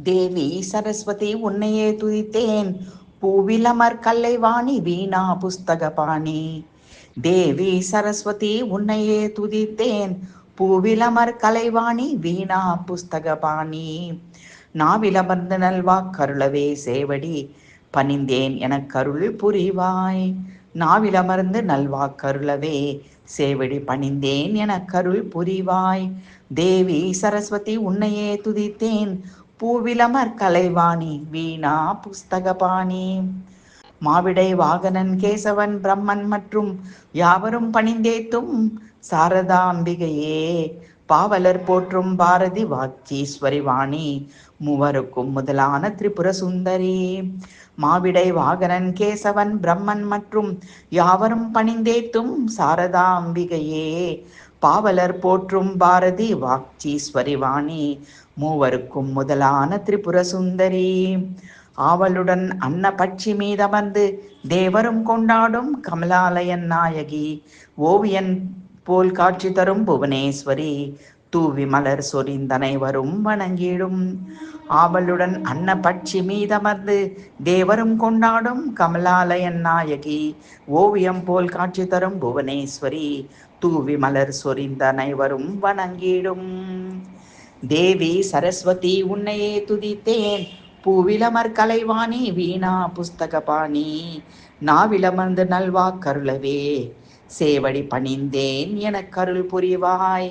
தேவி சரஸ்வதி உன்னையே துதித்தேன், பூவிலமர் கல்லைவாணி வீணா புஸ்தகபாணி. தேவி சரஸ்வதி உன்னையே துதித்தேன், பூவிலமர் கலைவாணி வீணா புஸ்தகபாணி. நாவிலமர்ந்து நல்வாக்கருளவே சேவடி பணிந்தேன் எனக்கருள் புரிவாய். நாவிலமர்ந்து நல்வாக்கருளவே சேவடி பணிந்தேன் எனக்கருள் புரிவாய். தேவி சரஸ்வதி உன்னையே துதித்தேன், பூவிலமர் கலைவாணி வீணா புஸ்தகபாணி. மாவிடை வாகனன் கேசவன் பிரம்மன் மற்றும் யாவரும் பணிந்தேத்தும் சாரதாம்பிகையே, பாவலர் போற்றும் பாரதி வாக்கீஸ்வரி வாணி, மூவருக்கும் முதலான திரிபுர சுந்தரி. மாவிடை வாகனன் கேசவன் பிரம்மன் மற்றும் யாவரும் பணிந்தேத்தும் சாரதாம்பிகையே, பாவலர் போற்றும் பாரதி வாக்கீஸ்வரி வாணி, மூவருக்கும் முதலான திரிபுர சுந்தரி. ஆவலுடன் அன்ன பட்சி மீதமர்ந்து தேவரும் கொண்டாடும் கமலாலயன் நாயகி, ஓவியன் போல் காட்சி தரும் புவனேஸ்வரி, தூவி மலர் சொரிந்தனை வரும் வணங்கிடும். ஆவலுடன் அன்ன பட்சி மீதமர்ந்து தேவரும் கொண்டாடும் கமலாலயன் நாயகி, ஓவியம் போல் காட்சி தரும் புவனேஸ்வரி, தூவி மலர் சொரிந்தனை வரும் வணங்கிடும். தேவி சரஸ்வதி உன்னையே துதித்தேன், பூவிலமர் கலைவாணி வீணா புஸ்தகபாணி. நாவிலமர்ந்து நல்வாக்கருளவே சேவடி பணிந்தேன் எனக்கருள் புரிவாய்.